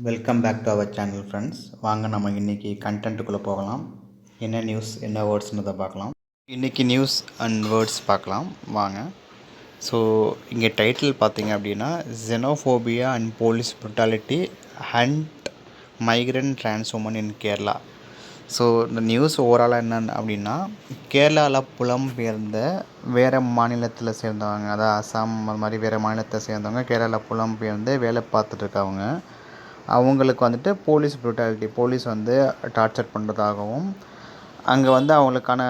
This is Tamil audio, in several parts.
Welcome back to our channel friends. வாங்க நம்ம இன்றைக்கி கண்டென்ட்டுக்குள்ளே போகலாம். என்ன நியூஸ் என்ன வேர்ட்ஸ்ன்றதை பார்க்கலாம். இன்றைக்கி நியூஸ் அண்ட் வேர்ட்ஸ் பார்க்கலாம் வாங்க. ஸோ இங்கே டைட்டில் பார்த்தீங்க அப்படின்னா xenophobia and police brutality haunt migrant trans woman in Kerala. So இந்த நியூஸ் ஓவராலாக என்னென்னு அப்படின்னா, கேரளாவில் புலம்பெயர்ந்த வேறு மாநிலத்தில் சேர்ந்தவங்க, அதாவது அசாம் அது மாதிரி வேறு மாநிலத்தை சேர்ந்தவங்க கேரளாவில் புலம்பெயர்ந்து வேலை பார்த்துட்ருக்கவங்க, அவங்களுக்கு வந்துட்டு போலீஸ் ப்ரூட்டாலிட்டி, போலீஸ் வந்து டார்ச்சர் பண்ணுறதாகவும், அங்கே வந்து அவங்களுக்கான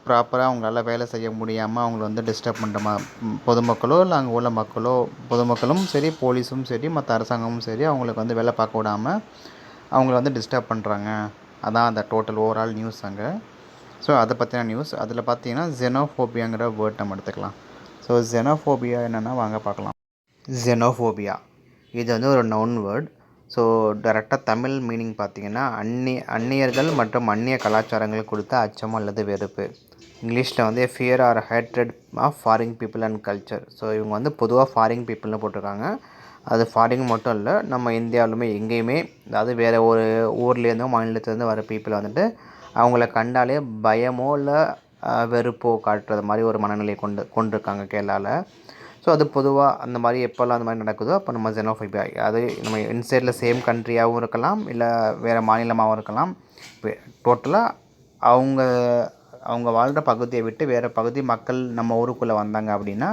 ப்ராப்பராக அவங்களால வேலை செய்ய முடியாமல் அவங்கள வந்து டிஸ்டர்ப் பண்ணுற பொதுமக்களோ இல்லை அங்கே உள்ள மக்களோ, பொதுமக்களும் சரி போலீஸும் சரி மற்ற அரசாங்கமும் சரி அவங்களுக்கு வந்து வேலை பார்க்க விடாமல் அவங்கள வந்து டிஸ்டர்ப் பண்ணுறாங்க. அதான் அந்த டோட்டல் ஓவரால் நியூஸ் அங்கே. ஸோ அதை பற்றின நியூஸ். அதில் பார்த்தீங்கன்னா xenophobia வேர்ட் நம்ம எடுத்துக்கலாம். ஸோ xenophobia என்னென்னா வாங்க பார்க்கலாம். xenophobia இது வந்து ஒரு நவுன் வேர்ட். ஸோ டைரெக்டாக தமிழ் மீனிங் பார்த்திங்கன்னா அந்நியர்கள் மற்றும் அந்நிய கலாச்சாரங்கள் கொடுத்த அச்சம் அல்லது வெறுப்பு. இங்கிலீஷில் வந்து fear or hatred of foreign people and culture. So இவங்க வந்து பொதுவாக ஃபாரின் பீப்புள்னு போட்டிருக்காங்க. அது ஃபாரின் மட்டும் இல்லை, நம்ம இந்தியாவிலுமே எங்கேயுமே, அதாவது வேறு ஒரு ஊர்லேருந்தோ மாநிலத்துலேருந்து வர பீப்புள் வந்துட்டு அவங்கள கண்டாலே பயமோ இல்லை வெறுப்போ காட்டுறது மாதிரி ஒரு மனநிலையை கொண்டிருக்காங்க கேரளாவில். ஸோ அது பொதுவாக அந்த மாதிரி எப்போல்லாம் அந்த மாதிரி நடக்குதோ அப்போ நம்ம xenophobia, அது நம்ம இன்சைடில் சேம் கண்ட்ரியாகவும் இருக்கலாம் இல்லை வேறு மாநிலமாகவும் இருக்கலாம். டோட்டலாக அவங்க வாழ்கிற பகுதியை விட்டு வேறு பகுதி மக்கள் நம்ம ஊருக்குள்ளே வந்தாங்க அப்படின்னா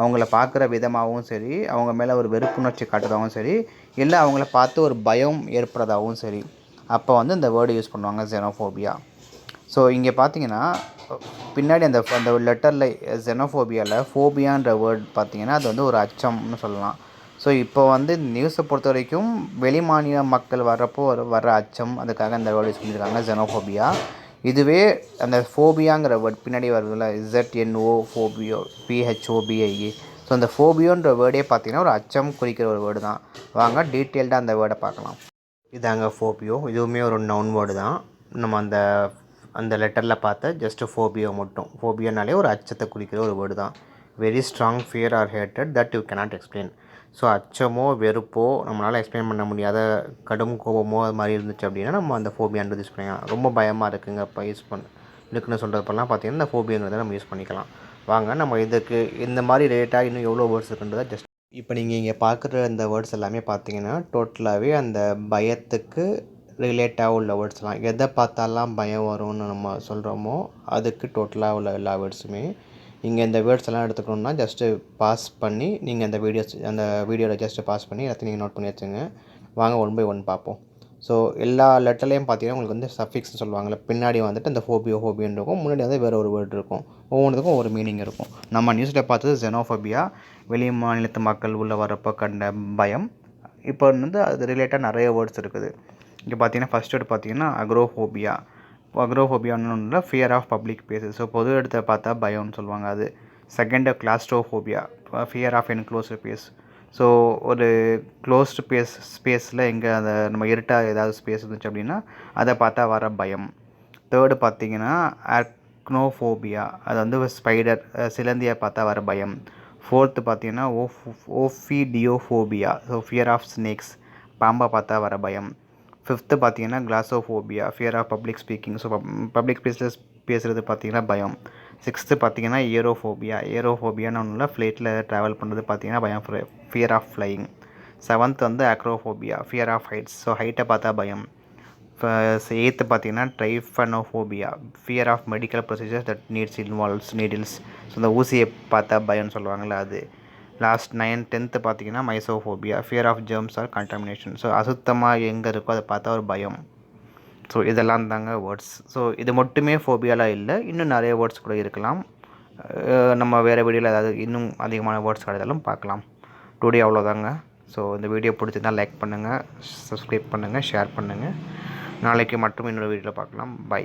அவங்கள பார்க்குற விதமாகவும் சரி, அவங்க மேலே ஒரு வெறுப்புணர்ச்சி காட்டுறதாகவும் சரி, இல்லை அவங்கள பார்த்து ஒரு பயம் ஏற்படுறதாகவும் சரி, அப்போ வந்து இந்த வேர்டு யூஸ் பண்ணுவாங்க xenophobia. ஸோ இங்கே பார்த்தீங்கன்னா பின்னாடி அந்த லெட்டரில் xenophobia ஃபோபியான்ற வேர்ட் பார்த்தீங்கன்னா அது வந்து ஒரு அச்சம்னு சொல்லலாம். ஸோ இப்போ வந்து நியூஸை பொறுத்த வரைக்கும் வெளி மாநில மக்கள் வர்றப்போ வர்ற அச்சம், அதுக்காக இந்த வேர்டு யூஸ் பண்ணியிருக்காங்க xenophobia. இதுவே அந்த ஃபோபியாங்கிற வேர்ட் பின்னாடி வருதுல்ல ZNO ஃபோபியோ PHOBIA. ஸோ அந்த ஃபோபியோன்ற வேர்டே பார்த்திங்கன்னா ஒரு அச்சம் குறிக்கிற ஒரு வேர்டு தான். வாங்க டீட்டெயில்டாக அந்த வேர்டை பார்க்கலாம். இதாங்க ஃபோபியோ, இதுவுமே ஒரு நவுன் வேர்டு தான். நம்ம அந்த லெட்டரில் பார்த்த ஜஸ்ட்டு ஃபோபியோ மட்டும். ஃபோபியோனாலே ஒரு அச்சத்தை குறிக்கிற ஒரு வேர்டு தான். வெரி ஸ்ட்ராங் ஃபியர் ஆர் ஹேட்டட் that you cannot explain. So அச்சமோ வெறுப்போ நம்மளால் எக்ஸ்பிளைன் பண்ண முடியாத கடும் கோபமோ அது மாதிரி இருந்துச்சு அப்படின்னா நம்ம அந்த ஃபோபியான்றது யூஸ் பண்ணிக்கலாம். ரொம்ப பயமாக இருக்குங்க இப்போ இருக்குன்னு சொல்கிறப்பெல்லாம் பார்த்திங்கன்னா இந்த ஃபோபியாங்கிறத நம்ம யூஸ் பண்ணிக்கலாம். வாங்க நம்ம இதுக்கு இந்த மாதிரி ரிலேட்டாக இன்னும் எவ்வளோ வேர்ட்ஸ் இருக்குன்றதை ஜஸ்ட் இப்போ நீங்கள் இங்கே பார்க்குற இந்த வேர்ட்ஸ் எல்லாமே பார்த்தீங்கன்னா டோட்டலாகவே அந்த பயத்துக்கு ரிலேட்டாக உள்ள வேர்ட்ஸ் தான். எதை பார்த்தாலாம் பயம் வரும்னு நம்ம சொல்கிறோமோ அதுக்கு டோட்டலாக உள்ள எல்லா வேர்ட்ஸுமே. நீங்கள் இந்த வேர்ட்ஸ் எல்லாம் எடுத்துக்கணுன்னா ஜஸ்ட்டு பாஸ் பண்ணி நீங்கள் அந்த வீடியோவில் ஜஸ்ட்டு பாஸ் பண்ணி எல்லாத்தையும் நீங்கள் நோட் பண்ணி வச்சுங்க. வாங்க ஒன் பை ஒன் பார்ப்போம். ஸோ எல்லா லெட்டர்லேயும் பார்த்தீங்கன்னா உங்களுக்கு வந்து சஃபிக்ஸ்னு சொல்லுவாங்கள்ல, பின்னாடி வந்துட்டு அந்த ஃபோபியோன்னு இருக்கும், முன்னாடி வந்து வேறு ஒரு வேர்டு இருக்கும், ஒவ்வொன்றுக்கும் ஒரு மீனிங் இருக்கும். நம்ம நியூஸில் பார்த்தது xenophobia, வெளி மாநிலத்து மக்கள் உள்ளே வரப்போ கண்ட பயம். இப்போ வந்து அது ரிலேட்டாக நிறைய வேர்ட்ஸ் இருக்குது. இங்கே பார்த்தீங்கன்னா ஃபஸ்ட் வேர்டு பார்த்தீங்கன்னா அக்ரோஃபோபியா. அக்ரோஃபோபியான்னு ஒன்றும் fear of public places. So பொது இடத்தை பார்த்தா பயம்னு சொல்லுவாங்க அது. Second claustrophobia, fear of enclosed place. So ஒரு க்ளோஸ்டு ஸ்பேஸில் எங்கே அந்த நம்ம இருட்டாக ஏதாவது ஸ்பேஸ் இருந்துச்சு அப்படின்னா அதை பார்த்தா வர பயம். தேர்டு பார்த்தீங்கன்னா ஆர்க்னோஃபோபியா, அது வந்து ஸ்பைடர் சிலந்தியை பார்த்தா வர பயம். ஃபோர்த்து பார்த்தீங்கன்னா ophidiophobia, so fear of snakes, பாம்பை பார்த்தா வர பயம். ஃபிஃப்த்து பார்த்தீங்கன்னா glossophobia, fear of public speaking, so public பிளேஸில் பேசுகிறது பார்த்தீங்கன்னா பயம். சிக்ஸ்த்து பார்த்தீங்கன்னா ஏரோஃபோபியான்னு ஒன்றும் இல்லை, ஃப்ளைட்டில் ட்ராவல் பண்ணுறது பார்த்தீங்கன்னா பயம், ஃபியர் ஆஃப் ஃப்ளையிங். செவன்த் வந்து acrophobia, fear of heights, so ஹைட்டை பார்த்தா பயம். எயித்து பார்த்தீங்கன்னா trypanophobia, fear of medical procedures that needles, so இந்த ஊசியை பார்த்தா பயம்னு சொல்லுவாங்கள்ல அது. லாஸ்ட் 9th 10th பார்த்தீங்கன்னா mysophobia, fear of germs or contamination, so அசுத்தமாக எங்கே இருக்கோ அதை பார்த்தா ஒரு பயம். ஸோ இதெல்லாம் தாங்க வேர்ட்ஸ். ஸோ இது மட்டுமே ஃபோபியாலாம் இல்லை, இன்னும் நிறைய வேர்ட்ஸ் கூட இருக்கலாம். நம்ம வேறு வீடியோவில் ஏதாவது இன்னும் அதிகமான வேர்ட்ஸ் கிடைத்தாலும் பார்க்கலாம். டுடே அவ்வளோதாங்க. ஸோ இந்த வீடியோ பிடிச்சிருந்தால் லைக் பண்ணுங்கள், சப்ஸ்கிரைப் பண்ணுங்கள், ஷேர் பண்ணுங்கள். நாளைக்கு மட்டும் இன்னொரு வீடியோவில் பார்க்கலாம். பை.